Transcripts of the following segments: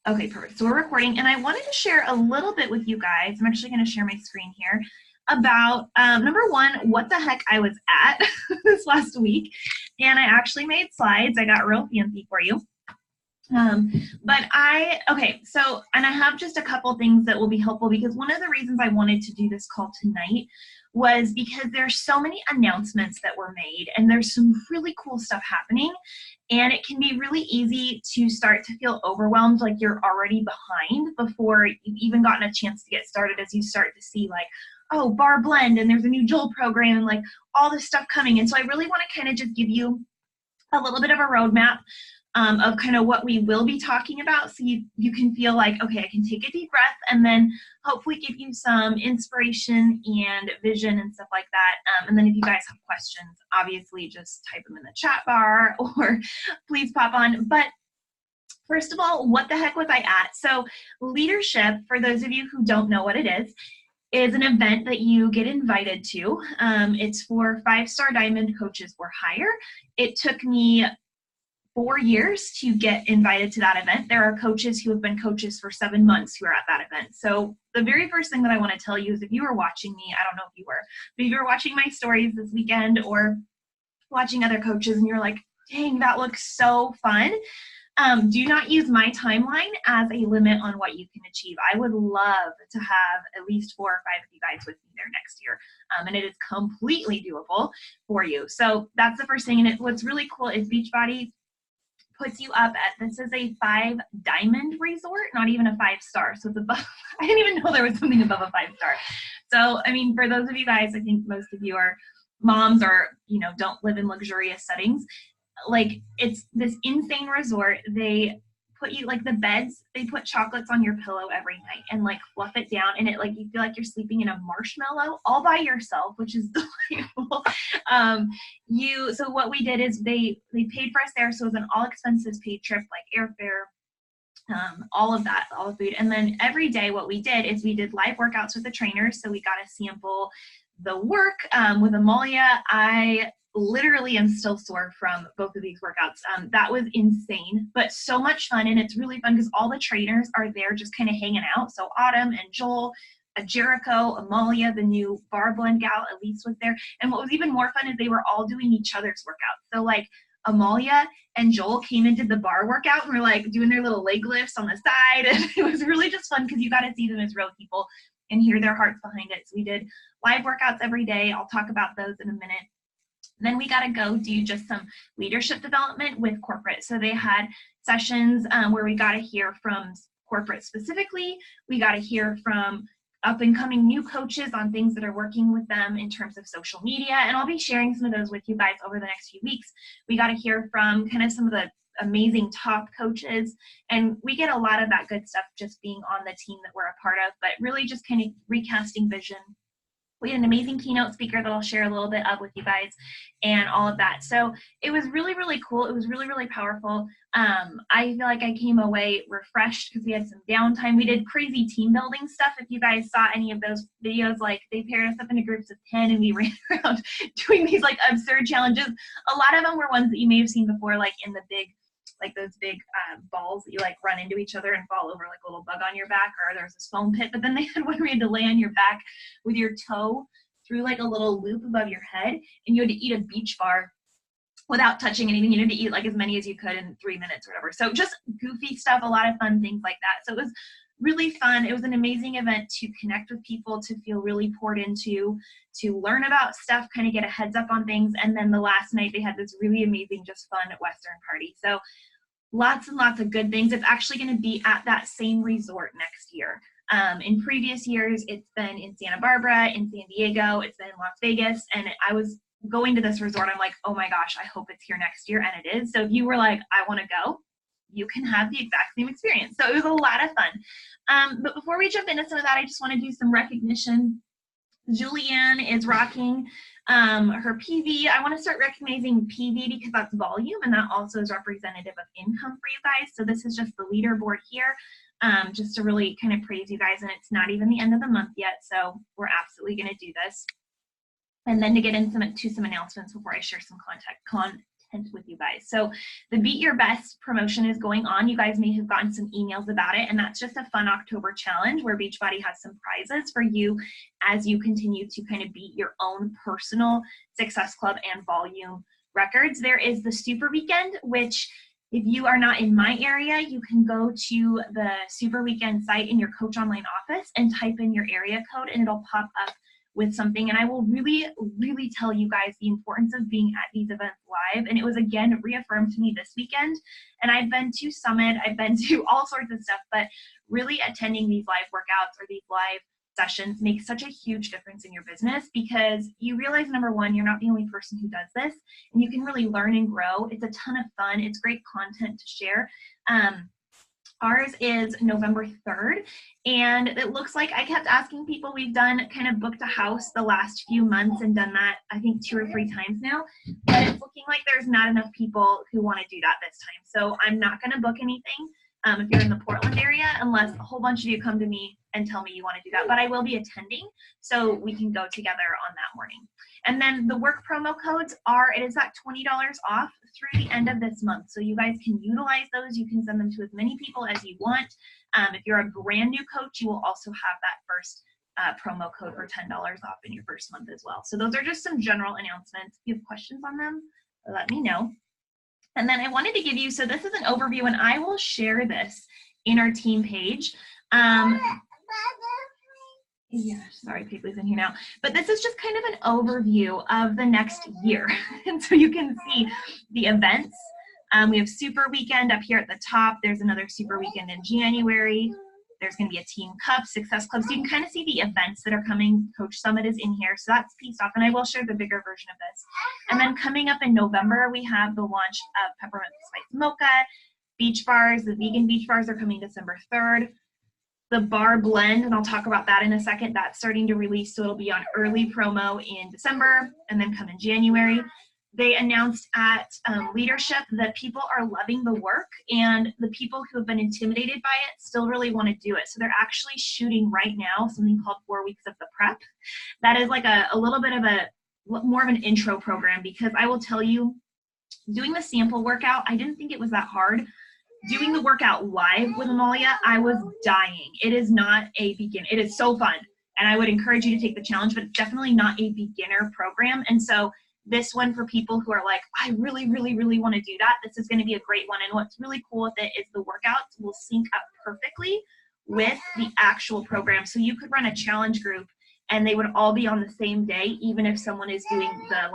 Okay, perfect. So we're recording, and I wanted to share a little bit with you guys. I'm actually going to share my screen here about number one, what the heck I was at this last week. And I actually made slides. I got real fancy for you. Okay, so, and I have just a couple things that will be helpful, because one of the reasons I wanted to do this call tonight was because there's so many announcements that were made, and there's some really cool stuff happening, and it can be really easy to start to feel overwhelmed, like you're already behind before you've even gotten a chance to get started, as you start to see like, oh, Bar Blend, and there's a new Joel program, and like all this stuff coming. And so I really want to kind of just give you a little bit of a roadmap of kind of what we will be talking about, so you can feel like, okay, I can take a deep breath, and then hopefully give you some inspiration and vision and stuff like that. And then if you guys have questions, obviously just type them in the chat bar or please pop on. But first of all, what the heck was I at? So leadership, for those of you who don't know what it is an event that you get invited to. It's for 5-star diamond coaches or higher. It took me 4 years to get invited to that event. There are coaches who have been coaches for 7 months who are at that event. So the very first thing that I want to tell you is, if you were watching me, I don't know if you were, but if you were watching my stories this weekend or watching other coaches and you're like, dang, that looks so fun, do not use my timeline as a limit on what you can achieve. I would love to have at least 4 or 5 of you guys with me there next year. And it is completely doable for you. So that's the first thing. And what's really cool is Beachbody puts you up at, this is a 5-diamond resort, not even a 5-star. So it's above, I didn't even know there was something above a 5-star. So, I mean, for those of you guys, I think most of you are moms or, don't live in luxurious settings. Like, it's this insane resort. They put you, like the beds, they put chocolates on your pillow every night and like fluff it down, and it, like, you feel like you're sleeping in a marshmallow all by yourself, which is delightful. So what we did is they paid for us there, so it was an all expenses paid trip, like airfare, all of that, all the food. And then every day what we did is we did live workouts with the trainers, so we got to sample the work with Amalia. I literally am still sore from both of these workouts. That was insane, but so much fun. And it's really fun because all the trainers are there just kind of hanging out. So Autumn and Joel, Jericho, Amalia, the new Bar Blend gal, Elise was there. And what was even more fun is they were all doing each other's workouts. So like Amalia and Joel came and did the bar workout and were like doing their little leg lifts on the side. And it was really just fun because you got to see them as real people and hear their hearts behind it. So we did live workouts every day. I'll talk about those in a minute. Then we got to go do just some leadership development with corporate. So they had sessions where we got to hear from corporate specifically. We got to hear from up and coming new coaches on things that are working with them in terms of social media. And I'll be sharing some of those with you guys over the next few weeks. We got to hear from kind of some of the amazing top coaches. And we get a lot of that good stuff just being on the team that we're a part of, but really just kind of recasting vision. We had an amazing keynote speaker that I'll share a little bit of with you guys and all of that. So it was really, really cool. It was really, really powerful. I feel like I came away refreshed because we had some downtime. We did crazy team building stuff. If you guys saw any of those videos, like they paired us up into groups of 10 and we ran around doing these like absurd challenges. A lot of them were ones that you may have seen before, like in the big, like those big balls that you like run into each other and fall over like a little bug on your back, or there's this foam pit. But then they had one where you had to lay on your back with your toe through like a little loop above your head, and you had to eat a beach bar without touching anything. You had to eat like as many as you could in 3 minutes or whatever. So just goofy stuff, a lot of fun things like that. So it was really fun. It was an amazing event to connect with people, to feel really poured into, to learn about stuff, kind of get a heads up on things. And then the last night they had this really amazing, just fun Western party. So lots and lots of good things. It's actually going to be at that same resort next year. In previous years, it's been in Santa Barbara, in San Diego, it's been in Las Vegas. And I was going to this resort, I'm like, oh my gosh, I hope it's here next year. And it is. So if you were like, I want to go, you can have the exact same experience. So it was a lot of fun. But before we jump into some of that, I just want to do some recognition. Julianne is rocking her PV. I want to start recognizing PV because that's volume, and that also is representative of income for you guys. So this is just the leaderboard here, just to really kind of praise you guys. And it's not even the end of the month yet, so we're absolutely going to do this. And then to get into some announcements before I share some content with you guys. So the Beat Your Best promotion is going on. You guys may have gotten some emails about it, and that's just a fun October challenge where Beachbody has some prizes for you as you continue to kind of beat your own personal Success Club and volume records. There is the Super Weekend, which if you are not in my area, you can go to the Super Weekend site in your Coach Online office and type in your area code and it'll pop up with something. And I will really, really tell you guys the importance of being at these events live. And it was again reaffirmed to me this weekend. And I've been to Summit, I've been to all sorts of stuff, but really attending these live workouts or these live sessions makes such a huge difference in your business because you realize, number one, you're not the only person who does this, and you can really learn and grow. It's a ton of fun. It's great content to share. Ours is November 3rd, and it looks like I kept asking people. We've done kind of booked a house the last few months and done that, I think, 2 or 3 times now, but it's looking like there's not enough people who want to do that this time. So I'm not going to book anything if you're in the Portland area, unless a whole bunch of you come to me and tell me you want to do that, but I will be attending so we can go together on that morning. And then the work promo codes it is at $20 off through the end of this month. So you guys can utilize those. You can send them to as many people as you want. If you're a brand new coach, you will also have that first promo code for $10 off in your first month as well. So those are just some general announcements. If you have questions on them, let me know. And then I wanted to give you, so this is an overview, and I will share this in our team page. Yeah, sorry, Paisley's in here now. But this is just kind of an overview of the next year. And so you can see the events. We have Super Weekend up here at the top. There's another Super Weekend in January. There's going to be a Team Cup, Success Club. So you can kind of see the events that are coming. Coach Summit is in here. So that's pieced off. And I will share the bigger version of this. And then coming up in November, we have the launch of Peppermint Spice Mocha, Beach Bars. The vegan beach bars are coming December 3rd. The bar blend, and I'll talk about that in a second, that's starting to release. So it'll be on early promo in December and then come in January. They announced at Leadership that people are loving the work, and the people who have been intimidated by it still really want to do it. So they're actually shooting right now something called 4 Weeks of the Prep. That is like a little bit of more of an intro program, because I will tell you, doing the sample workout, I didn't think it was that hard. Doing the workout live with Amalia, I was dying. It is not a beginner. It is so fun, and I would encourage you to take the challenge, but it's definitely not a beginner program. And so this one, for people who are like, I really, really, really want to do that, this is going to be a great one. And what's really cool with it is the workouts will sync up perfectly with the actual program. So you could run a challenge group and they would all be on the same day, even if someone is doing the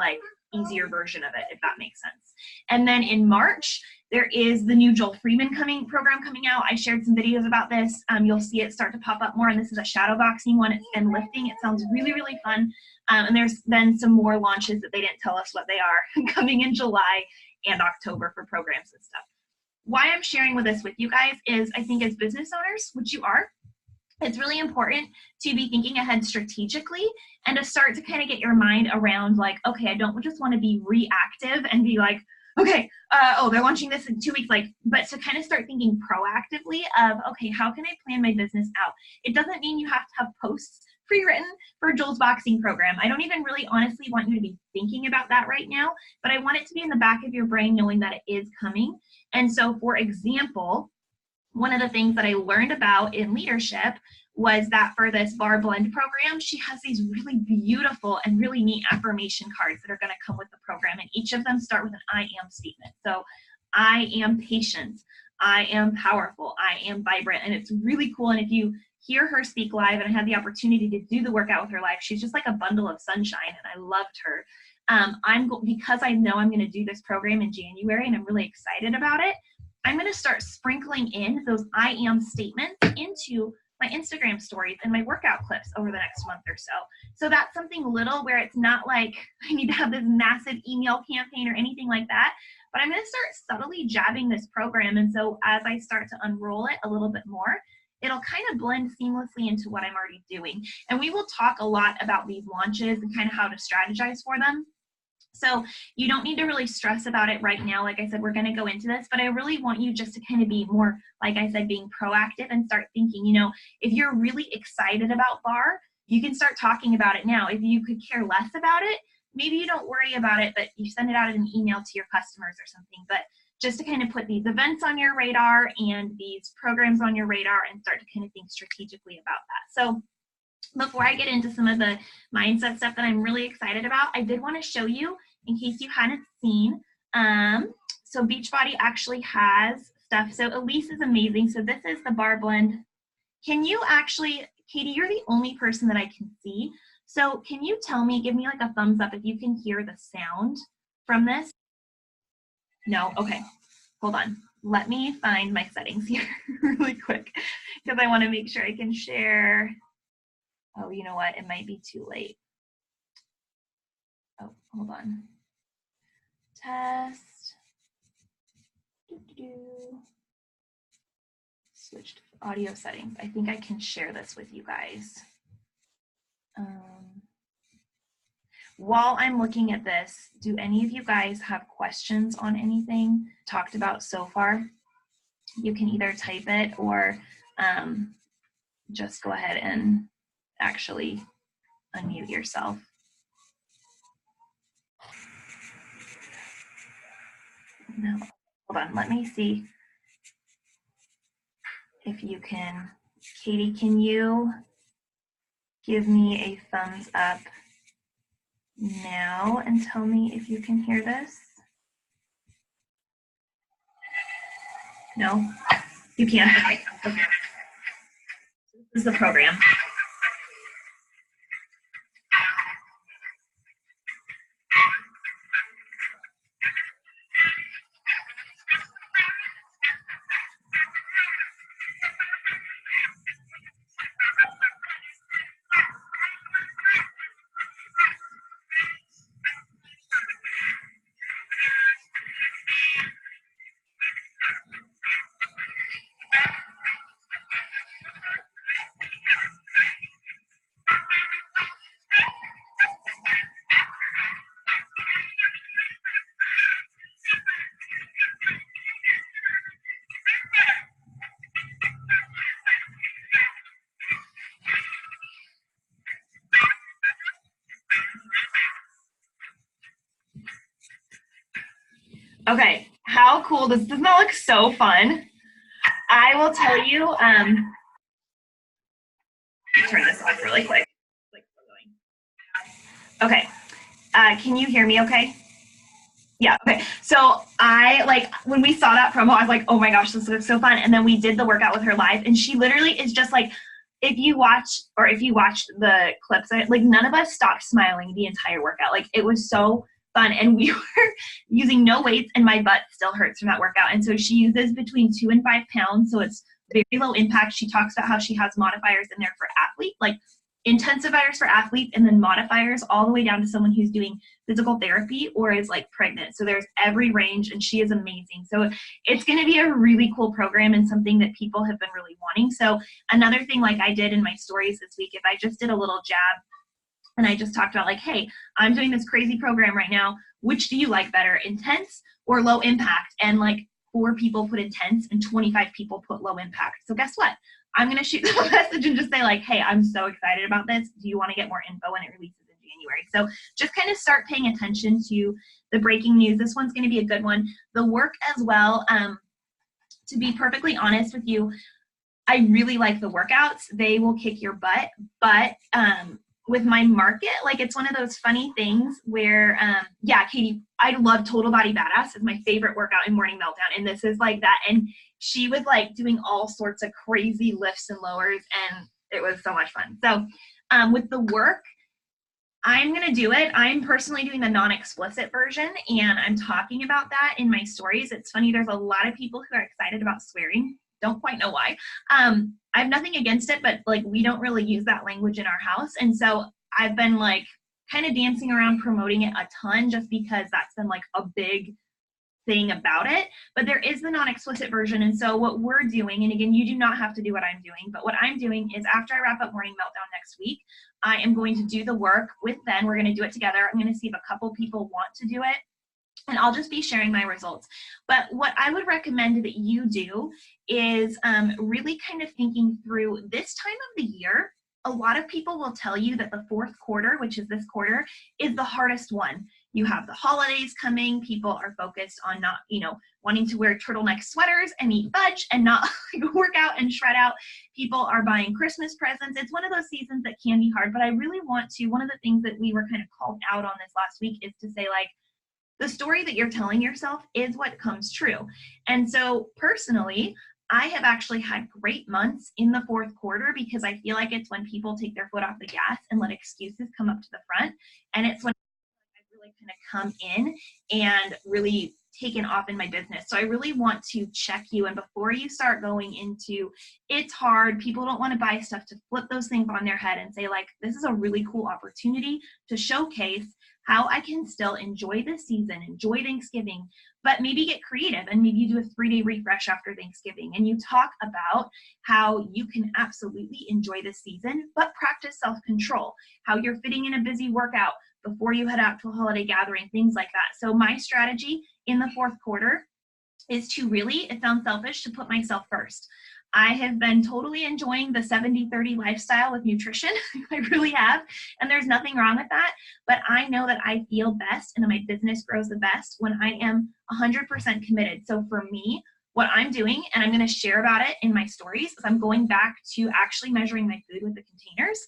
easier version of it, if that makes sense. And then in March, there is the new Joel Freeman program coming out. I shared some videos about this. You'll see it start to pop up more, and this is a shadow boxing one and lifting. It sounds really, really fun. And there's then some more launches that they didn't tell us what they are coming in July and October for programs and stuff. Why I'm sharing this with you guys is, I think as business owners, which you are, it's really important to be thinking ahead strategically and to start to kind of get your mind around okay, I don't just want to be reactive and be like, okay, they're launching this in 2 weeks, but to kind of start thinking proactively of, okay, how can I plan my business out? It doesn't mean you have to have posts pre-written for Joel's boxing program. I don't even really honestly want you to be thinking about that right now, but I want it to be in the back of your brain knowing that it is coming. And so, for example, one of the things that I learned about in Leadership was that for this bar blend program, she has these really beautiful and really neat affirmation cards that are going to come with the program. And each of them start with an I am statement. So I am patient, I am powerful, I am vibrant. And it's really cool. And if you hear her speak live, and I had the opportunity to do the workout with her live, she's just like a bundle of sunshine, and I loved her. Because I know I'm going to do this program in January and I'm really excited about it, I'm going to start sprinkling in those I am statements into my Instagram stories and my workout clips over the next month or so. So that's something little where it's not like I need to have this massive email campaign or anything like that, but I'm going to start subtly jabbing this program. And so as I start to unroll it a little bit more, it'll kind of blend seamlessly into what I'm already doing. And we will talk a lot about these launches and kind of how to strategize for them. So you don't need to really stress about it right now. Like I said, we're going to go into this, but I really want you just to kind of be more, like I said, being proactive and start thinking, if you're really excited about bar, you can start talking about it now. If you could care less about it, maybe you don't worry about it, but you send it out in an email to your customers or something. But just to kind of put these events on your radar and these programs on your radar and start to kind of think strategically about that. So before I get into some of the mindset stuff that I'm really excited about, I did want to show you, in case you hadn't seen, so Beachbody actually has stuff. So Elise is amazing. So this is the bar blend. Can you actually, Katie, you're the only person that I can see. So can you tell me, give me like a thumbs up if you can hear the sound from this? No? Okay. Hold on. Let me find my settings here really quick because I want to make sure I can share. Oh, you know what? It might be too late. Oh, hold on. Test. Switch to audio settings. I think I can share this with you guys. While I'm looking at this, do any of you guys have questions on anything talked about so far? You can either type it or just go ahead and actually unmute yourself. No, hold on, let me see if you can. Katie, can you give me a thumbs up now and tell me if you can hear this? No? You can't? Okay. This is the program. Okay, how cool does this not look so fun? I will tell you, turn this off really quick. Okay, can you hear me okay? Yeah, okay. So when we saw that promo, I was like, oh my gosh, this looks so fun. And then we did the workout with her live, and she literally is just like, if you watched the clips, like none of us stopped smiling the entire workout. Like it was so fun. And we were using no weights, and my butt still hurts from that workout. And so she uses between 2 and 5 pounds. So it's very low impact. She talks about how she has modifiers in there for athletes, like intensifiers for athletes, and then modifiers all the way down to someone who's doing physical therapy or is like pregnant. So there's every range, and she is amazing. So it's going to be a really cool program and something that people have been really wanting. So another thing, like I did in my stories this week, if I just did a little jab and I just talked about like, hey, I'm doing this crazy program right now. Which do you like better, intense or low impact? And like 4 people put intense and 25 people put low impact. So guess what? I'm going to shoot them a message and just say like, hey, I'm so excited about this. Do you want to get more info when it releases in January? So just kind of start paying attention to the breaking news. This one's going to be a good one. The work as well, to be perfectly honest with you, I really like the workouts. They will kick your butt. But with my market, like it's one of those funny things where, yeah, Katie, I love Total Body Badass. It's my favorite workout in Morning Meltdown. And this is like that. And she was like doing all sorts of crazy lifts and lowers, and it was so much fun. So with the work, I'm going to do it. I'm personally doing the non-explicit version, and I'm talking about that in my stories. It's funny, there's a lot of people who are excited about swearing. Don't quite know why. I have nothing against it, but like we don't really use that language in our house. And so I've been like kind of dancing around promoting it a ton just because that's been like a big thing about it. But there is the non-explicit version. And so what we're doing, and again, you do not have to do what I'm doing, but what I'm doing is after I wrap up Morning Meltdown next week, I am going to do the work with Ben. We're going to do it together. I'm going to see if a couple people want to do it, and I'll just be sharing my results. But what I would recommend that you do is really kind of thinking through this time of the year. a lot of people will tell you that the fourth quarter, which is this quarter, is the hardest one. You have the holidays coming. People are focused on not, wanting to wear turtleneck sweaters and eat fudge and not work out and shred out. People are buying Christmas presents. It's one of those seasons that can be hard, but I really want to, one of the things that we were kind of called out on this last week is to say, like, the story that you're telling yourself is what comes true. And so personally, I have actually had great months in the fourth quarter because I feel like it's when people take their foot off the gas and let excuses come up to the front. And it's when I've really kind of come in and really taken off in my business. So I really want to check you. And before you start going into, it's hard, people don't want to buy stuff, to flip those things on their head and say, like, this is a really cool opportunity to showcase how I can still enjoy this season, enjoy Thanksgiving, but maybe get creative and maybe you do a 3-day refresh after Thanksgiving and you talk about how you can absolutely enjoy this season, but practice self-control, how you're fitting in a busy workout before you head out to a holiday gathering, things like that. So my strategy in the fourth quarter is to really, it sounds selfish, to put myself first. I have been totally enjoying the 70-30 lifestyle with nutrition. I really have. And there's nothing wrong with that. But I know that I feel best and that my business grows the best when I am 100% committed. So for me, what I'm doing, and I'm going to share about it in my stories, is I'm going back to actually measuring my food with the containers.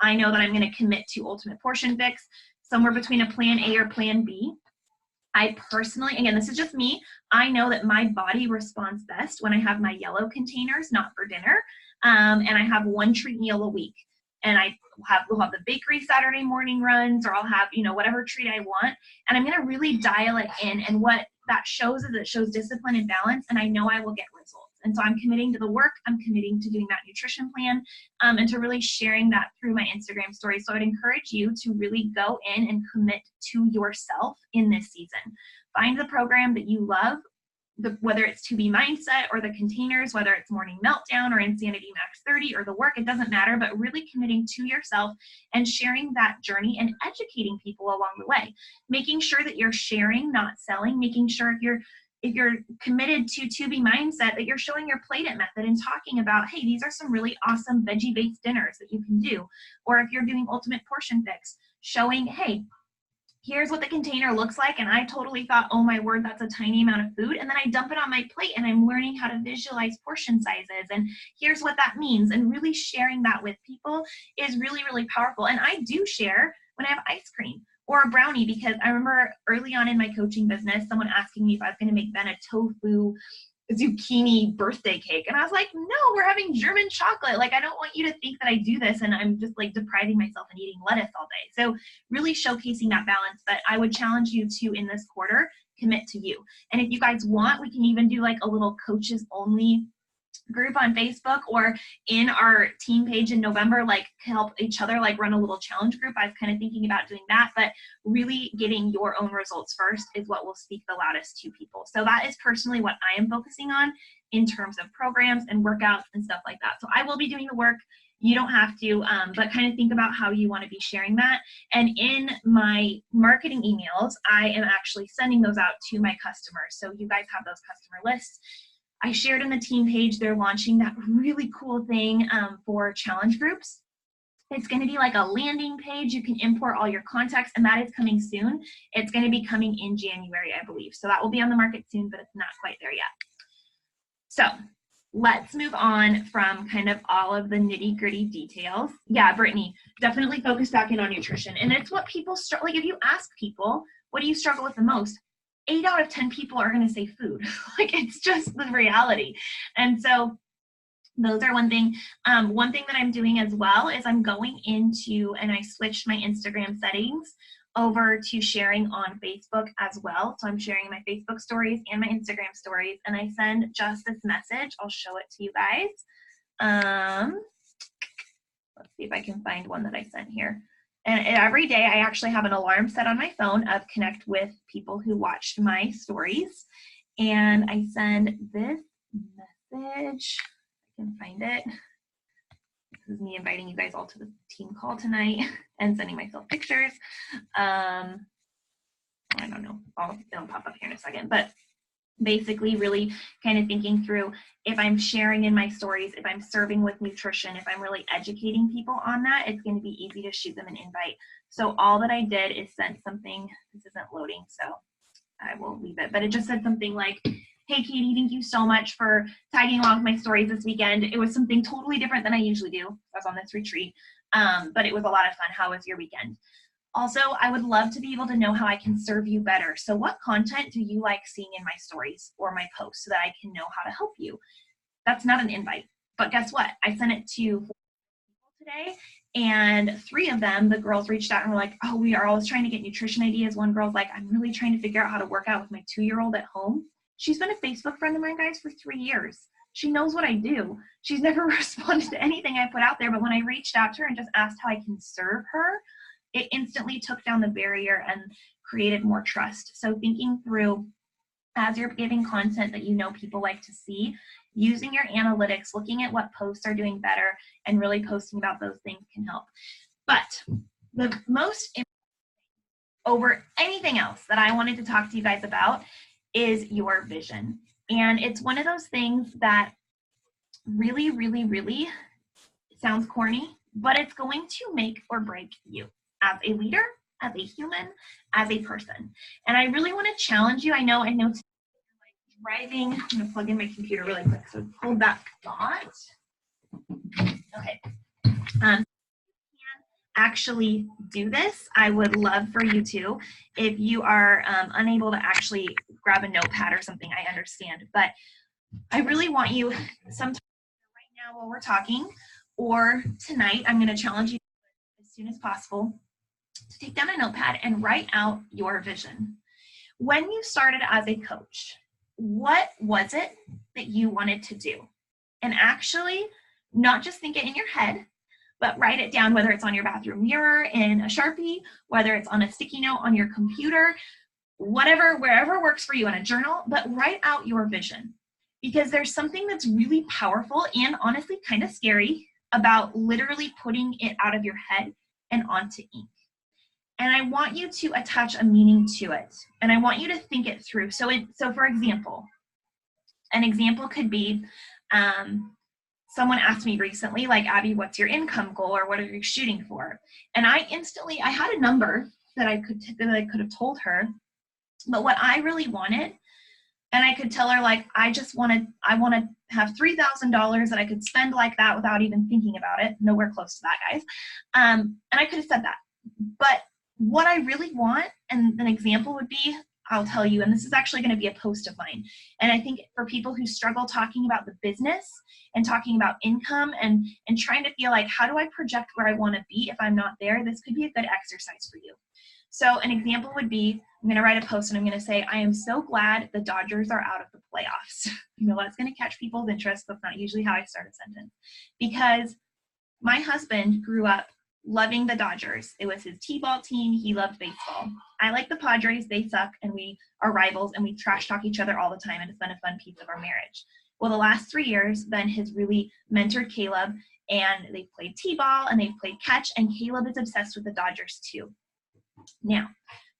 I know that I'm going to commit to Ultimate Portion Fix, somewhere between a plan A or plan B. I personally, again, this is just me, I know that my body responds best when I have my yellow containers, not for dinner, and I have one treat meal a week. And we'll have the bakery Saturday morning runs, or I'll have, whatever treat I want. And I'm going to really dial it in. And what that shows is it shows discipline and balance, and I know I will get results. And so I'm committing to the work, I'm committing to doing that nutrition plan, and to really sharing that through my Instagram story. So I'd encourage you to really go in and commit to yourself in this season. Find the program that you love, whether it's To Be Mindset or the containers, whether it's Morning Meltdown or Insanity Max 30 or the work, it doesn't matter, but really committing to yourself and sharing that journey and educating people along the way. Making sure that you're sharing, not selling, making sure if you're committed to Be Mindset, that you're showing your Plate It method and talking about, hey, these are some really awesome veggie-based dinners that you can do. Or if you're doing Ultimate Portion Fix, showing, hey, here's what the container looks like, and I totally thought, oh my word, that's a tiny amount of food, and then I dump it on my plate and I'm learning how to visualize portion sizes, and here's what that means. And really sharing that with people is really, really powerful. And I do share when I have ice cream or a brownie, because I remember early on in my coaching business, someone asking me if I was going to make Ben a tofu zucchini birthday cake, and I was like, no, we're having German chocolate. Like, I don't want you to think that I do this and I'm just like depriving myself and eating lettuce all day. So really showcasing that balance. But I would challenge you to, in this quarter, commit to you. And if you guys want, we can even do like a little coaches only group on Facebook, or in our team page in November, like help each other, like run a little challenge group. I was kind of thinking about doing that, but really getting your own results first is what will speak the loudest to people. So that is personally what I am focusing on in terms of programs and workouts and stuff like that. So I will be doing the work. You don't have to, but kind of think about how you want to be sharing that. And in my marketing emails, I am actually sending those out to my customers. So you guys have those customer lists. I shared in the team page, they're launching that really cool thing for challenge groups. It's going to be like a landing page. You can import all your contacts, and that is coming soon. It's going to be coming in January, I believe. So that will be on the market soon, but it's not quite there yet. So let's move on from kind of all of the nitty gritty details. Yeah, Brittany, definitely focus back in on nutrition. And it's what people struggle, like if you ask people, what do you struggle with the most? 8 out of 10 people are going to say food. Like, it's just the reality. And so those are one thing. One thing that I'm doing as well is I'm going into, and I switched my Instagram settings over to sharing on Facebook as well. So I'm sharing my Facebook stories and my Instagram stories, and I send just this message. I'll show it to you guys. Let's see if I can find one that I sent here. And every day I actually have an alarm set on my phone of connect with people who watched my stories. And I send this message. I can find it. This is me inviting you guys all to the team call tonight and sending myself pictures. I don't know. It'll pop up here in a second. But Basically really kind of thinking through if I'm sharing in my stories, if I'm serving with nutrition, if I'm really educating people on that, it's going to be easy to shoot them an invite. So all that I did is send something. This isn't loading, so I will leave it, but it just said something like, hey Katie, thank you so much for tagging along with my stories this weekend. It was something totally different than I usually do. I was on this retreat, but it was a lot of fun. How was your weekend? Also, I would love to be able to know how I can serve you better. So what content do you like seeing in my stories or my posts so that I can know how to help you? That's not an invite, but guess what? I sent it to 4 people today, and 3 of them, the girls reached out and were like, oh, we are always trying to get nutrition ideas. One girl's like, I'm really trying to figure out how to work out with my 2-year-old at home. She's been a Facebook friend of mine, guys, for 3 years. She knows what I do. She's never responded to anything I put out there, but when I reached out to her and just asked how I can serve her, it instantly took down the barrier and created more trust. So thinking through, as you're giving content that you know people like to see, using your analytics, looking at what posts are doing better, and really posting about those things can help. But the most important over anything else that I wanted to talk to you guys about is your vision. And it's one of those things that really, really, really sounds corny, but it's going to make or break you as a leader, as a human, as a person. And I really want to challenge you. I know today you're like driving. I'm going to plug in my computer really quick. So hold that thought. Okay. Actually do this, I would love for you to. If you are unable to actually grab a notepad or something, I understand. But I really want you sometime right now while we're talking, or tonight, I'm going to challenge you as soon as possible to take down a notepad and write out your vision. When you started as a coach, what was it that you wanted to do? And actually, not just think it in your head, but write it down, whether it's on your bathroom mirror in a Sharpie, whether it's on a sticky note on your computer, whatever, wherever works for you, in a journal, but write out your vision. Because there's something that's really powerful and honestly kind of scary about literally putting it out of your head and onto ink. And I want you to attach a meaning to it. And I want you to think it through. So for example, an example could be, someone asked me recently, like, Abby, what's your income goal, or what are you shooting for? And I had a number that I could have told her, but what I really wanted, and I could tell her, like, I want to have $3,000 that I could spend like that without even thinking about it. Nowhere close to that, guys. And I could have said that. But what I really want, and an example would be, I'll tell you, and this is actually going to be a post of mine. And I think for people who struggle talking about the business and talking about income and trying to feel like, how do I project where I want to be if I'm not there? This could be a good exercise for you. So an example would be, I'm going to write a post and I'm going to say, I am so glad the Dodgers are out of the playoffs. You know, that's going to catch people's interest. That's not usually how I start a sentence. Because my husband grew up loving the Dodgers. It was his T-ball team. He loved baseball. I like the Padres. They suck, and we are rivals, and we trash talk each other all the time, and it's been a fun piece of our marriage. Well, the last 3 years, Ben has really mentored Caleb, and they've played T-ball, and they've played catch, and Caleb is obsessed with the Dodgers too. Now,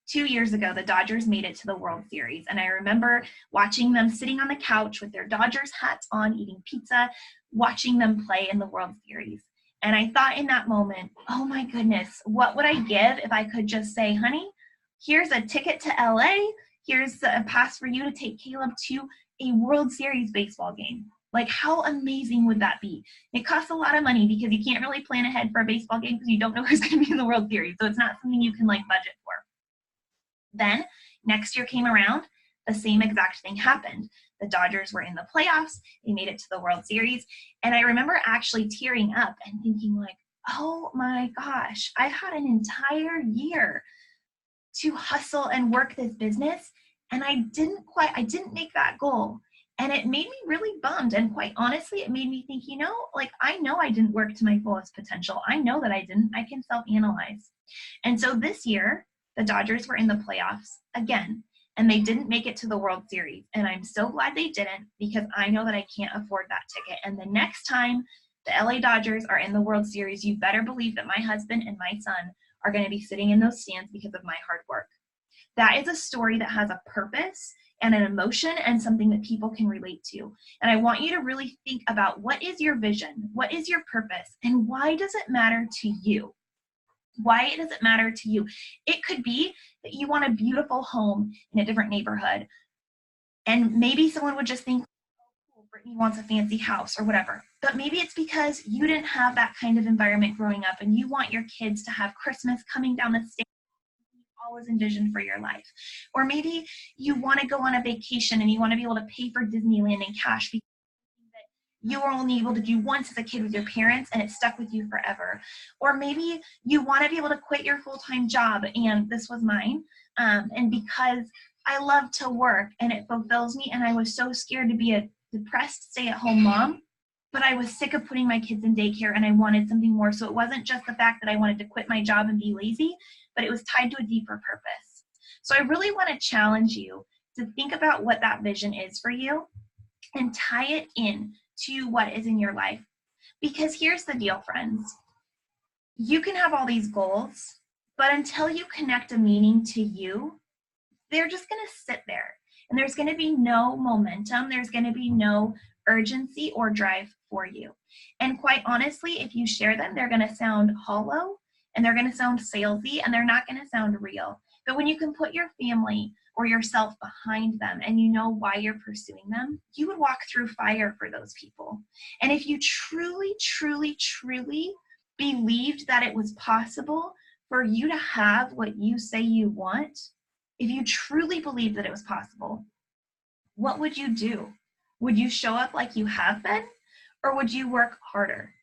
2 years ago, the Dodgers made it to the World Series, and I remember watching them sitting on the couch with their Dodgers hats on, eating pizza, watching them play in the World Series. And I thought in that moment, oh my goodness, what would I give if I could just say, honey, here's a ticket to LA. Here's a pass for you to take Caleb to a World Series baseball game. Like, how amazing would that be? It costs a lot of money because you can't really plan ahead for a baseball game because you don't know who's going to be in the World Series. So it's not something you can like budget for. Then next year came around, the same exact thing happened. The Dodgers were in the playoffs. They made it to the World Series. And I remember actually tearing up and thinking like, oh my gosh, I had an entire year to hustle and work this business. And I didn't make that goal. And it made me really bummed. And quite honestly, it made me think, like, I know I didn't work to my fullest potential. I know that I didn't. I can self-analyze. And so this year, the Dodgers were in the playoffs again. And they didn't make it to the World Series. And I'm so glad they didn't, because I know that I can't afford that ticket. And the next time the LA Dodgers are in the World Series, you better believe that my husband and my son are going to be sitting in those stands because of my hard work. That is a story that has a purpose and an emotion and something that people can relate to. And I want you to really think about, what is your vision? What is your purpose? And why does it matter to you? Why does it matter to you? It could be that you want a beautiful home in a different neighborhood. And maybe someone would just think, oh, Brittany wants a fancy house or whatever. But maybe it's because you didn't have that kind of environment growing up, and you want your kids to have Christmas coming down the stairs always envisioned for your life. Or maybe you want to go on a vacation and you want to be able to pay for Disneyland in cash because you were only able to do once as a kid with your parents and it stuck with you forever. Or maybe you want to be able to quit your full-time job, and this was mine, and because I love to work and it fulfills me, and I was so scared to be a depressed stay-at-home mom, but I was sick of putting my kids in daycare and I wanted something more. So it wasn't just the fact that I wanted to quit my job and be lazy, but it was tied to a deeper purpose. So I really want to challenge you to think about what that vision is for you and tie it in to what is in your life. Because here's the deal, friends. You can have all these goals, but until you connect a meaning to you, they're just going to sit there. And there's going to be no momentum. There's going to be no urgency or drive for you. And quite honestly, if you share them, they're going to sound hollow and they're going to sound salesy and they're not going to sound real. But when you can put your family or yourself behind them and you know why you're pursuing them, you would walk through fire for those people. And if you truly, truly, truly believed that it was possible for you to have what you say you want, if you truly believed that it was possible, what would you do? Would you show up like you have been, or would you work harder?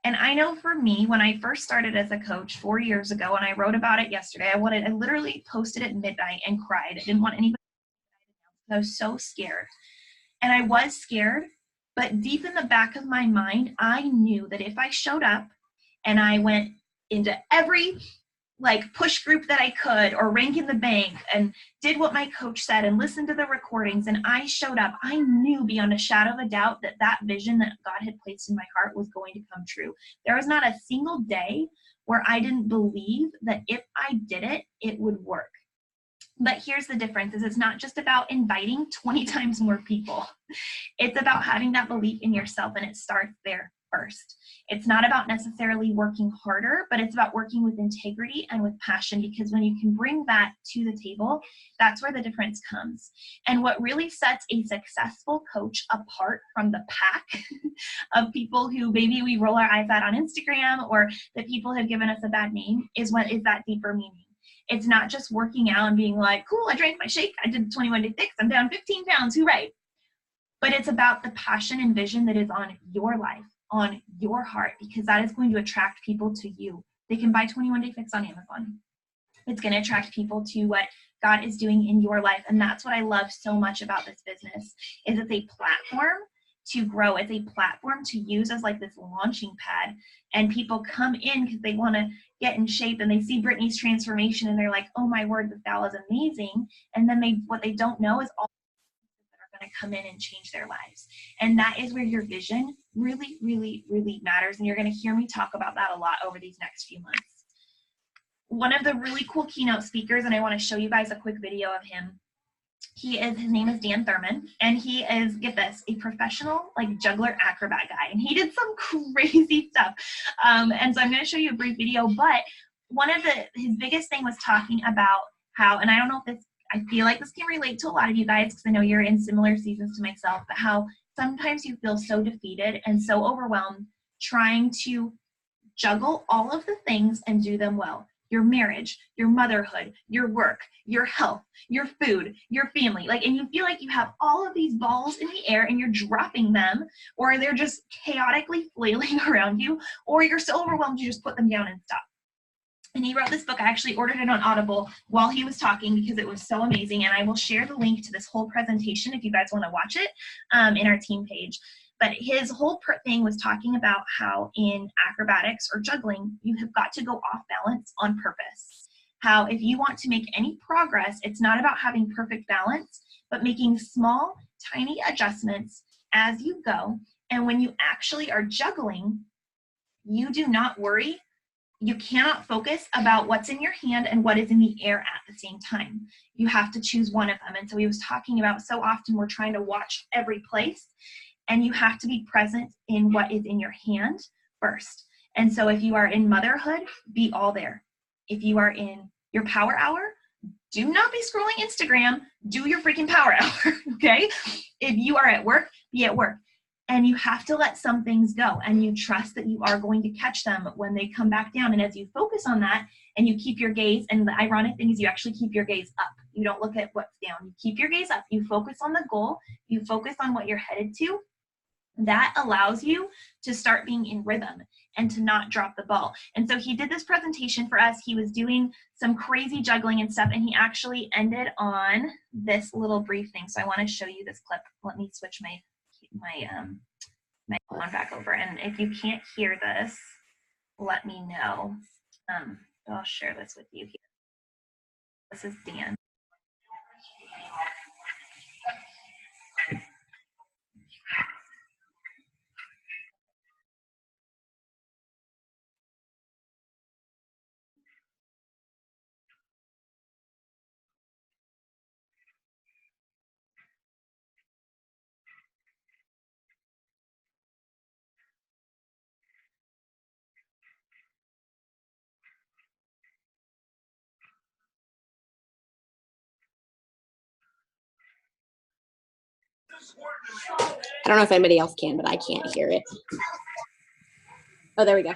And I know for me, when I first started as a coach 4 years ago, and I wrote about it yesterday, I literally posted at midnight and cried. I didn't want anybody to know. I was so scared. And I was scared, but deep in the back of my mind, I knew that if I showed up and I went into every push group that I could, or rank in the bank, and did what my coach said and listened to the recordings, and I showed up, I knew beyond a shadow of a doubt that that vision that God had placed in my heart was going to come true. There was not a single day where I didn't believe that if I did it, it would work. But here's the difference, is it's not just about inviting 20 times more people. It's about having that belief in yourself, and it starts there first. It's not about necessarily working harder, but it's about working with integrity and with passion, because when you can bring that to the table, that's where the difference comes. And what really sets a successful coach apart from the pack of people who maybe we roll our eyes at on Instagram, or that people have given us a bad name, is that deeper meaning. It's not just working out and being like, cool, I drank my shake, I did 21-day fix, I'm down 15 pounds, hooray. But it's about the passion and vision that is on your life, on your heart, because that is going to attract people to you. They can buy 21-day fix on Amazon. It's going to attract people to what God is doing in your life. And that's what I love so much about this business, is it's a platform to grow. It's a platform to use as this launching pad. And people come in because they want to get in shape, and they see Brittany's transformation and they're like, oh my word, that was amazing. And then what they don't know is all that are going to come in and change their lives. And that is where your vision really, really, really matters. And you're going to hear me talk about that a lot over these next few months. One of the really cool keynote speakers, and I want to show you guys a quick video of him. His name is Dan Thurman, and he is, get this, a professional juggler acrobat guy, and he did some crazy stuff. And so I'm going to show you a brief video, but one of his biggest thing was talking about how, and I don't know if I feel like this can relate to a lot of you guys, because I know you're in similar seasons to myself, but how sometimes you feel so defeated and so overwhelmed trying to juggle all of the things and do them well. Your marriage, your motherhood, your work, your health, your food, your family. And you feel like you have all of these balls in the air and you're dropping them, or they're just chaotically flailing around you, or you're so overwhelmed you just put them down and stop. And he wrote this book. I actually ordered it on Audible while he was talking because it was so amazing. And I will share the link to this whole presentation if you guys want to watch it in our team page. But his whole thing was talking about how in acrobatics or juggling, you have got to go off balance on purpose. How if you want to make any progress, it's not about having perfect balance, but making small, tiny adjustments as you go. And when you actually are juggling, you do not worry you cannot focus about what's in your hand and what is in the air at the same time. You have to choose one of them. And so he was talking about so often we're trying to watch every place, and you have to be present in what is in your hand first. And so if you are in motherhood, be all there. If you are in your power hour, do not be scrolling Instagram, do your freaking power hour, okay? If you are at work, be at work. And you have to let some things go, and you trust that you are going to catch them when they come back down. And as you focus on that and you keep your gaze, and the ironic thing is you actually keep your gaze up. You don't look at what's down. You keep your gaze up. You focus on the goal. You focus on what you're headed to. That allows you to start being in rhythm and to not drop the ball. And so he did this presentation for us. He was doing some crazy juggling and stuff, and he actually ended on this little brief thing. So I want to show you this clip. Let me switch my phone back over. And if you can't hear this, let me know. I'll share this with you here. This is Dan. I don't know if anybody else can, but I can't hear it. Oh, there we go.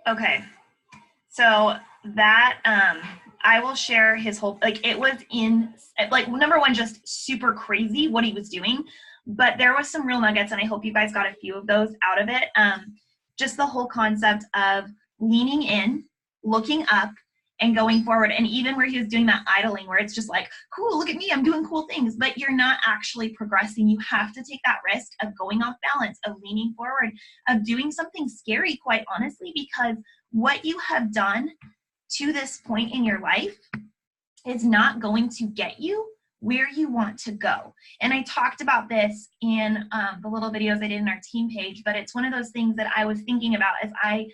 Okay. So that, I will share his whole, like, it was like, number one, just super crazy what he was doing, but there was some real nuggets, and I hope you guys got a few of those out of it. Just the whole concept of leaning in, looking up, and going forward. And even where he was doing that idling, where it's just like, cool, look at me, I'm doing cool things, but you're not actually progressing. You have to take that risk of going off balance, of leaning forward, of doing something scary, quite honestly, because what you have done to this point in your life is not going to get you where you want to go. And I talked about this in the little videos I did in our team page, but it's one of those things that I was thinking about as I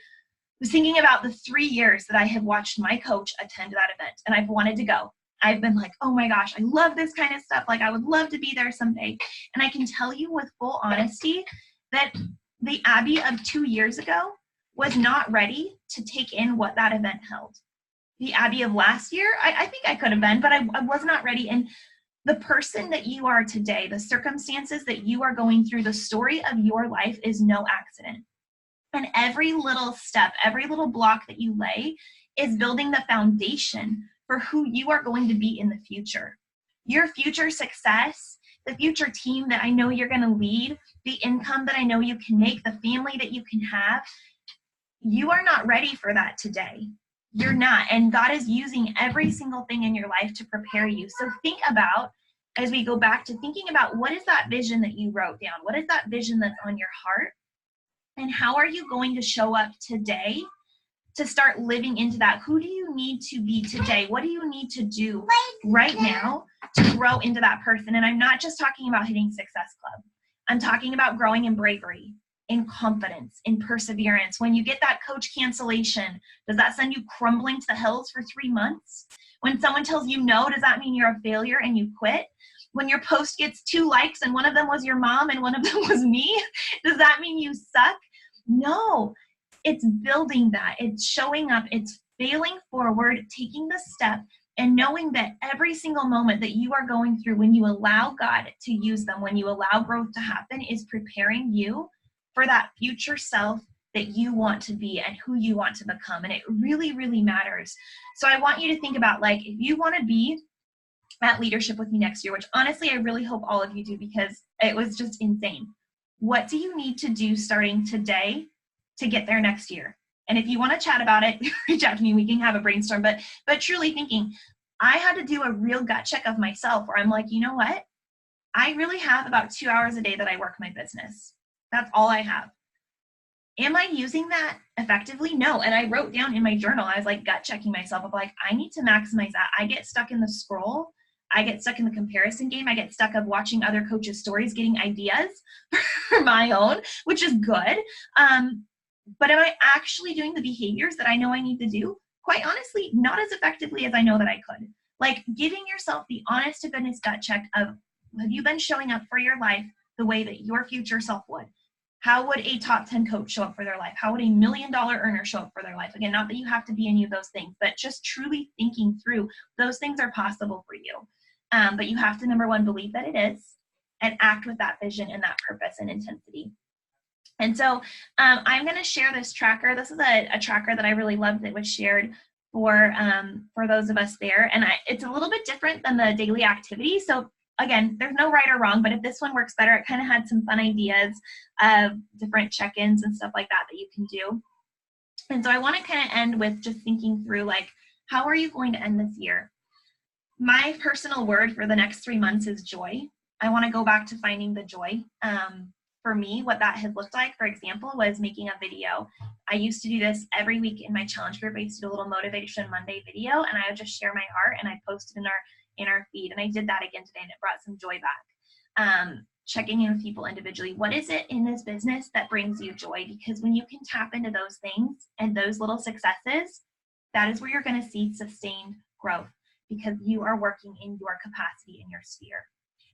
was thinking about the 3 years that I have watched my coach attend that event, and I've wanted to go. I've been like, oh my gosh, I love this kind of stuff. Like, I would love to be there someday. And I can tell you with full honesty that the Abby of 2 years ago was not ready to take in what that event held. The Abby of last year, I think I could have been, but I was not ready. And the person that you are today, the circumstances that you are going through, the story of your life is no accident. And every little step, every little block that you lay is building the foundation for who you are going to be in the future. Your future success, the future team that I know you're going to lead, the income that I know you can make, the family that you can have, you are not ready for that today. You're not. And God is using every single thing in your life to prepare you. So think about, as we go back to thinking about, what is that vision that you wrote down? What is that vision that's on your heart? And how are you going to show up today to start living into that? Who do you need to be today? What do you need to do right now to grow into that person? And I'm not just talking about hitting Success Club. I'm talking about growing in bravery, in confidence, in perseverance. When you get that coach cancellation, does that send you crumbling to the hills for 3 months? When someone tells you no, does that mean you're a failure and you quit? When your post gets 2 likes and one of them was your mom and one of them was me, does that mean you suck? No, it's building that. It's showing up. It's failing forward, taking the step, and knowing that every single moment that you are going through, when you allow God to use them, when you allow growth to happen, is preparing you for that future self that you want to be and who you want to become. And it really, really matters. So I want you to think about, like, if you want to be at Leadership with Me next year, which honestly, I really hope all of you do, because it was just insane. What do you need to do starting today to get there next year? And if you want to chat about it, reach out to me. We can have a brainstorm. But truly thinking, I had to do a real gut check of myself where I'm like, you know what? I really have about 2 hours a day that I work my business. That's all I have. Am I using that effectively? No. And I wrote down in my journal, I was like gut checking myself of like, I need to maximize that. I get stuck in the scroll. I get stuck in the comparison game. I get stuck of watching other coaches' stories, getting ideas for my own, which is good. But am I actually doing the behaviors that I know I need to do? Quite honestly, not as effectively as I know that I could. Like, giving yourself the honest to goodness gut check of, have you been showing up for your life the way that your future self would? How would a top 10 coach show up for their life? How would a $1 million earner show up for their life? Again, not that you have to be any of those things, but just truly thinking through those things are possible for you. But you have to, number one, believe that it is and act with that vision and that purpose and intensity. And so I'm going to share this tracker. This is a tracker that I really loved that was shared for those of us there. And it's a little bit different than the daily activity. So again, there's no right or wrong, but if this one works better, it kind of had some fun ideas of different check-ins and stuff like that that you can do. And so I want to kind of end with just thinking through, like, how are you going to end this year? My personal word for the next 3 months is joy. I want to go back to finding the joy. For me, what that has looked like, for example, was making a video. I used to do this every week in my challenge group. I used to do a little Motivation Monday video, and I would just share my heart, and I posted in our feed. And I did that again today, and it brought some joy back. Checking in with people individually. What is it in this business that brings you joy? Because when you can tap into those things and those little successes, that is where you're going to see sustained growth, because you are working in your capacity, in your sphere.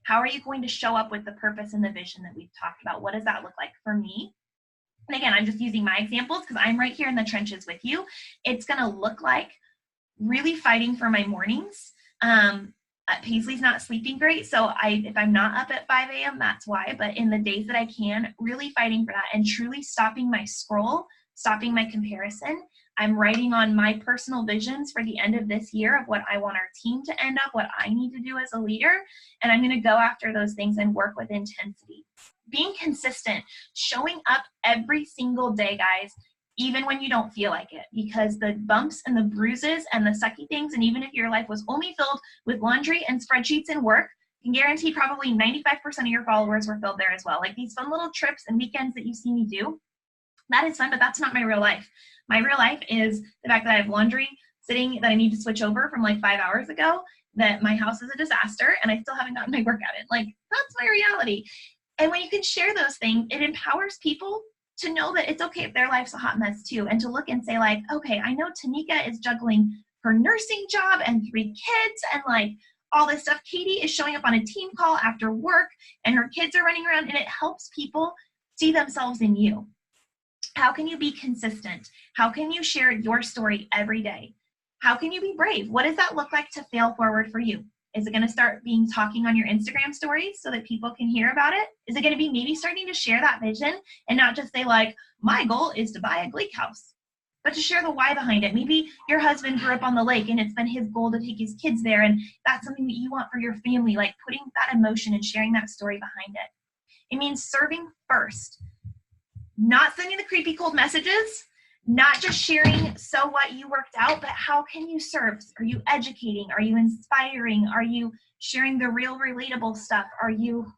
How are you going to show up with the purpose and the vision that we've talked about? What does that look like for me? And again, I'm just using my examples because I'm right here in the trenches with you. It's going to look like really fighting for my mornings. Paisley's not sleeping great, so if I'm not up at 5 a.m., that's why. But in the days that I can, really fighting for that and truly stopping my scroll stopping my comparison. I'm writing on my personal visions for the end of this year of what I want our team to end up, what I need to do as a leader, and I'm going to go after those things and work with intensity. Being consistent, showing up every single day, guys, even when you don't feel like it, because the bumps and the bruises and the sucky things, and even if your life was only filled with laundry and spreadsheets and work, I can guarantee probably 95% of your followers were filled there as well. Like these fun little trips and weekends that you see me do, that is fun, but that's not my real life. My real life is the fact that I have laundry sitting that I need to switch over from like 5 hours ago, that my house is a disaster, and I still haven't gotten my workout in. Like, that's my reality. And when you can share those things, it empowers people to know that it's okay if their life's a hot mess too, and to look and say like, okay, I know Tanika is juggling her nursing job and 3 kids and like all this stuff. Katie is showing up on a team call after work and her kids are running around, and it helps people see themselves in you. How can you be consistent? How can you share your story every day? How can you be brave? What does that look like to fail forward for you? Is it going to start being talking on your Instagram stories so that people can hear about it? Is it going to be maybe starting to share that vision and not just say like, my goal is to buy a Gleek house, but to share the why behind it? Maybe your husband grew up on the lake and it's been his goal to take his kids there, and that's something that you want for your family, like putting that emotion and sharing that story behind it. It means serving first, not sending the creepy cold messages, not just sharing so what you worked out, but how can you serve? Are you educating? Are you inspiring? Are you sharing the real relatable stuff? Are you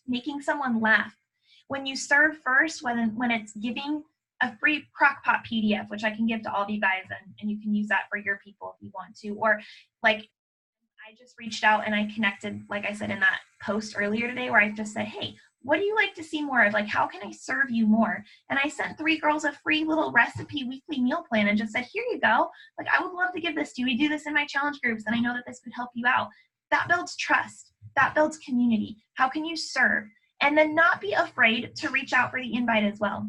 making someone laugh? When you serve first, when it's giving a free Crock-Pot PDF, which I can give to all of you guys, and you can use that for your people if you want to, or like I just reached out and I connected, like I said in that post earlier today, where I just said, hey, what do you like to see more of? Like, how can I serve you more? And I sent 3 girls a free little recipe weekly meal plan and just said, here you go. Like, I would love to give this to you. We do this in my challenge groups, and I know that this could help you out. That builds trust. That builds community. How can you serve? And then not be afraid to reach out for the invite as well.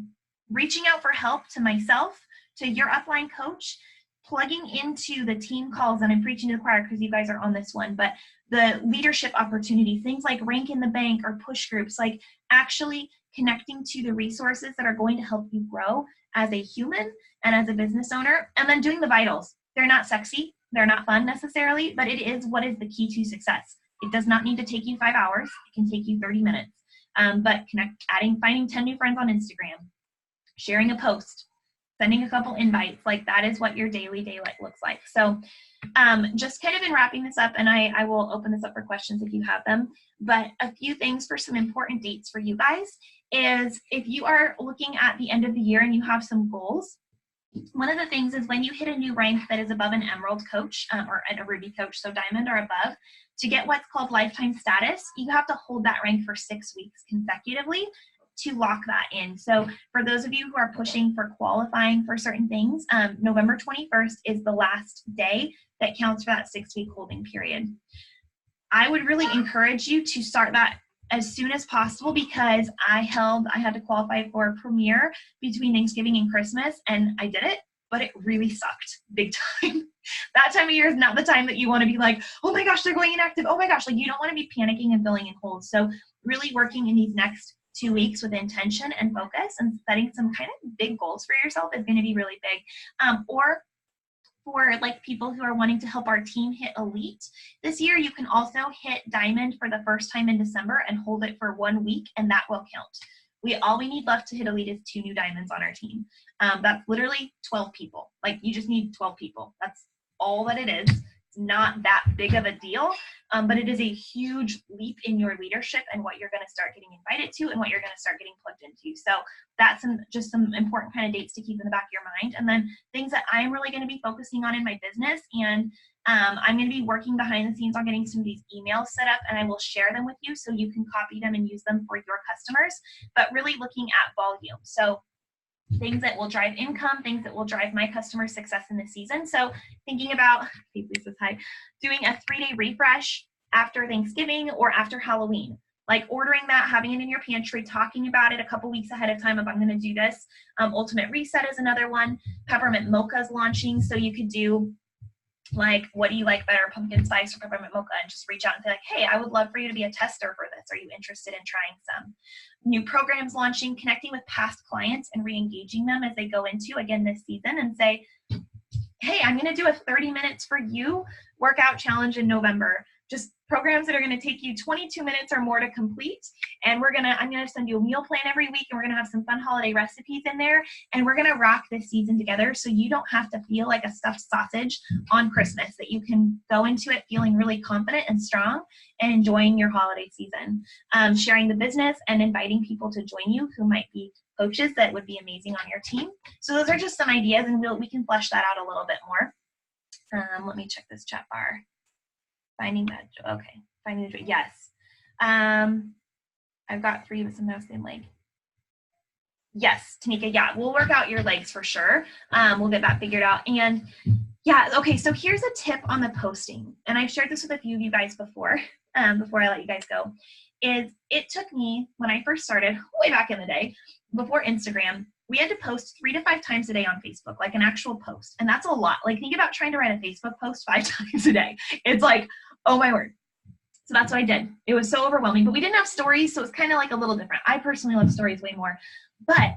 Reaching out for help to myself, to your upline coach, plugging into the team calls, and I'm preaching to the choir because you guys are on this one, but the leadership opportunities, things like Rank in the Bank or push groups, like actually connecting to the resources that are going to help you grow as a human and as a business owner, and then doing the vitals. They're not sexy, they're not fun necessarily, but it is what is the key to success. It does not need to take you 5 hours. It can take you 30 minutes. But finding 10 new friends on Instagram, sharing a post, sending a couple invites, like that is what your daily daylight looks like. So just kind of in wrapping this up, and I will open this up for questions if you have them, but a few things for some important dates for you guys is if you are looking at the end of the year and you have some goals, one of the things is when you hit a new rank that is above an Emerald coach or a Ruby coach, so Diamond or above, to get what's called lifetime status, you have to hold that rank for 6 weeks consecutively to lock that in. So for those of you who are pushing for qualifying for certain things, November 21st is the last day that counts for that 6-week holding period. I would really encourage you to start that as soon as possible, because I had to qualify for Premier between Thanksgiving and Christmas, and I did it, but it really sucked big time. That time of year is not the time that you want to be like, oh my gosh, they're going inactive. Oh my gosh, like you don't want to be panicking and filling in holes. So really working in these next 2 weeks with intention and focus and setting some kind of big goals for yourself is going to be really big. Or for like people who are wanting to help our team hit elite this year, you can also hit diamond for the first time in December and hold it for 1 week, and that will count. All we need left to hit elite is 2 new diamonds on our team. That's literally 12 people. Like you just need 12 people. That's all that it is. It's not that big of a deal, but it is a huge leap in your leadership and what you're going to start getting invited to and what you're going to start getting plugged into. So that's just some important kind of dates to keep in the back of your mind. And then things that I'm really going to be focusing on in my business, and I'm going to be working behind the scenes on getting some of these emails set up, and I will share them with you so you can copy them and use them for your customers, but really looking at volume. So things that will drive income, things that will drive my customer success in the season. So thinking about, hey, Lisa's hi, doing a 3-day refresh after Thanksgiving or after Halloween, like ordering that, having it in your pantry, talking about it a couple weeks ahead of time if I'm going to do this. Ultimate Reset is another one. Peppermint Mocha is launching, so you could do like, what do you like better, pumpkin spice or peppermint mocha? And just reach out and say like, hey, I would love for you to be a tester for this. Are you interested in trying some new programs launching, connecting with past clients and re-engaging them as they go into, again, this season, and say, hey, I'm going to do a 30 minutes for you workout challenge in November. Just programs that are going to take you 22 minutes or more to complete. And I'm going to send you a meal plan every week, and we're going to have some fun holiday recipes in there. And we're going to rock this season together so you don't have to feel like a stuffed sausage on Christmas, that you can go into it feeling really confident and strong and enjoying your holiday season. Sharing the business and inviting people to join you who might be coaches that would be amazing on your team. So those are just some ideas, and we can flesh that out a little bit more. Let me check this chat bar. Finding that, okay. Finding the joy, yes. I've got 3, but somehow same leg. Yes, Tanika, yeah, we'll work out your legs for sure. We'll get that figured out. And yeah, okay, so here's a tip on the posting. And I've shared this with a few of you guys before I let you guys go. Is it took me, when I first started, way back in the day, before Instagram, we had to post 3 to 5 times a day on Facebook, like an actual post. And that's a lot. Like, think about trying to write a Facebook post 5 times a day. It's like, oh my word. So that's what I did. It was so overwhelming, but we didn't have stories, so it's kind of like a little different. I personally love stories way more. But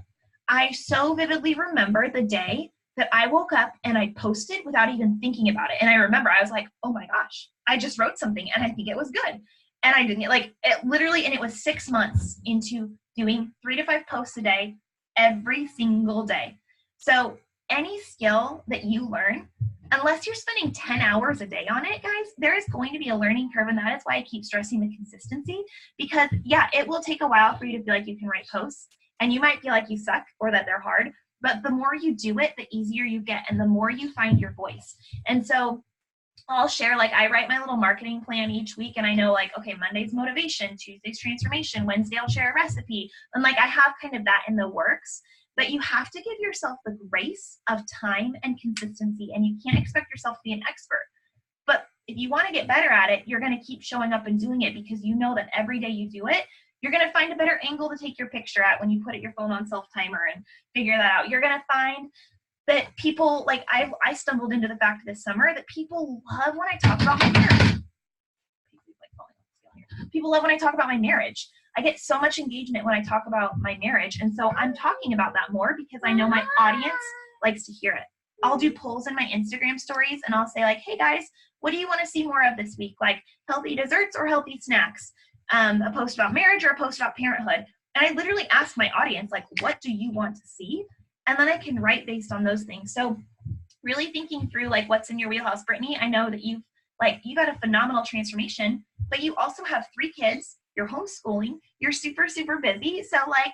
I so vividly remember the day that I woke up and I posted without even thinking about it. And I remember I was like, oh my gosh, I just wrote something and I think it was good. And I didn't, like, it literally, and it was 6 months into doing 3 to 5 posts a day, every single day. So any skill that you learn, unless you're spending 10 hours a day on it, guys, there is going to be a learning curve. And that is why I keep stressing the consistency, because yeah, it will take a while for you to feel like you can write posts, and you might feel like you suck or that they're hard, but the more you do it, the easier you get, and the more you find your voice. And so I'll share, like, I write my little marketing plan each week, and I know, like, okay, Monday's motivation, Tuesday's transformation, Wednesday I'll share a recipe. And like, I have kind of that in the works, but you have to give yourself the grace of time and consistency, and you can't expect yourself to be an expert. But if you want to get better at it, you're going to keep showing up and doing it, because you know that every day you do it, you're going to find a better angle to take your picture at when you put your phone on self-timer and figure that out. You're going to find that people, like, I stumbled into the fact this summer that people love when I talk about my marriage. People love when I talk about my marriage. I get so much engagement when I talk about my marriage. And so I'm talking about that more because I know my audience likes to hear it. I'll do polls in my Instagram stories, and I'll say, like, hey guys, what do you want to see more of this week? Like, healthy desserts or healthy snacks? A post about marriage or a post about parenthood? And I literally ask my audience, like, what do you want to see? And then I can write based on those things. So really thinking through, like, what's in your wheelhouse. Brittany, I know that you got a phenomenal transformation, but you also have 3 kids, you're homeschooling, you're super, super busy. So, like,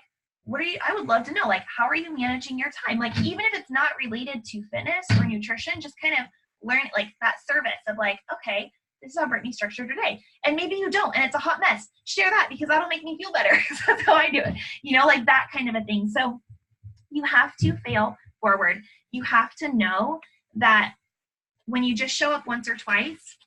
I would love to know, like, how are you managing your time? Like, even if it's not related to fitness or nutrition, just kind of learn, like, that service of, like, okay, this is how Brittany structured her day. And maybe you don't, and it's a hot mess. Share that, because that'll make me feel better. That's how I do it. You know, like that kind of a thing. So you have to fail forward. You have to know that when you just show up once or twice,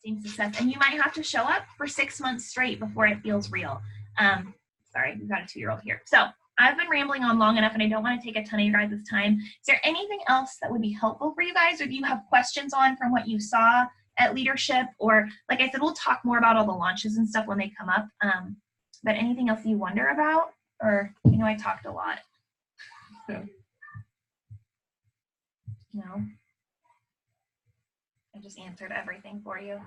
same success, and you might have to show up for 6 months straight before it feels real. Sorry, we've got a 2-year-old here. So I've been rambling on long enough, and I don't want to take a ton of your guys' time. Is there anything else that would be helpful for you guys, or do you have questions on from what you saw at leadership? Or, like I said, we'll talk more about all the launches and stuff when they come up. But anything else you wonder about? Or, you know, I talked a lot. No? I just answered everything for you.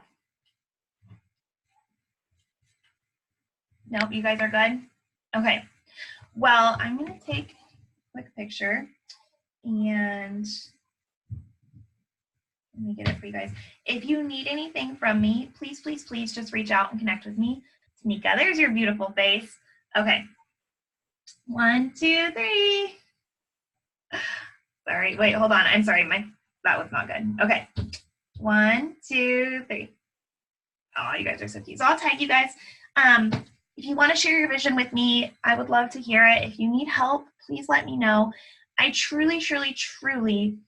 Nope, you guys are good? Okay. Well, I'm going to take a quick picture, and let me get it for you guys. If you need anything from me, please, please, please just reach out and connect with me. Tanika, there's your beautiful face. Okay. 1, 2, 3. Sorry, wait, hold on. I'm sorry, that was not good. Okay. 1, 2, 3. Oh, you guys are so cute. So I'll tag you guys. If you want to share your vision with me, I would love to hear it. If you need help, please let me know. I truly, truly, truly,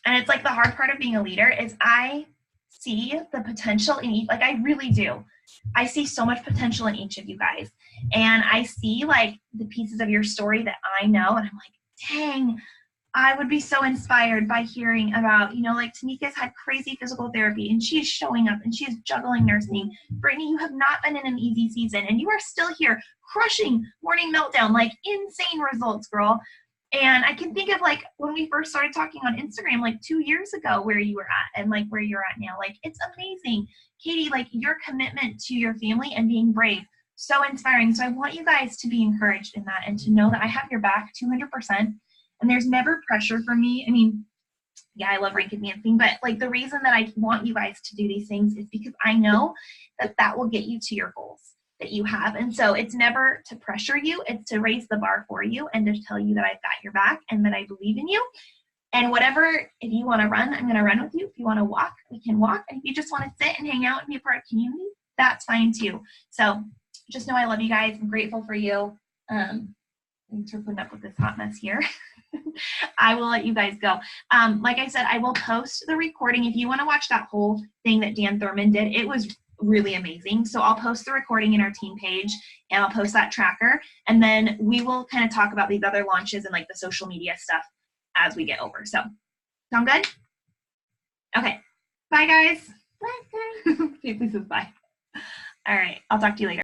and it's like the hard part of being a leader, is I see the potential in each, like, I really do. I see so much potential in each of you guys. And I see, like, the pieces of your story that I know, and I'm like, dang, I would be so inspired by hearing about, you know, like Tanika's had crazy physical therapy and she's showing up and she's juggling nursing. Brittany, you have not been in an easy season and you are still here crushing Morning Meltdown, like insane results, girl. And I can think of like when we first started talking on Instagram, like 2 years ago, where you were at and like where you're at now. Like, it's amazing. Katie, like your commitment to your family and being brave, so inspiring. So I want you guys to be encouraged in that and to know that I have your back 200%. And there's never pressure for me. I mean, yeah, I love rank advancing, but like the reason that I want you guys to do these things is because I know that that will get you to your goals that you have. And so it's never to pressure you, it's to raise the bar for you and to tell you that I've got your back and that I believe in you. And whatever, if you want to run, I'm going to run with you. If you want to walk, we can walk. And if you just want to sit and hang out and be a part of community, that's fine too. So just know I love you guys. I'm grateful for you. Thanks for putting up with this hot mess here. I will let you guys go. Like I said, I will post the recording. If you want to watch that whole thing that Dan Thurman did, it was really amazing. So I'll post the recording in our team page and I'll post that tracker. And then we will kind of talk about these other launches and like the social media stuff as we get over. So sound good? Okay. Bye guys. Bye guys. Please says bye. All right. I'll talk to you later.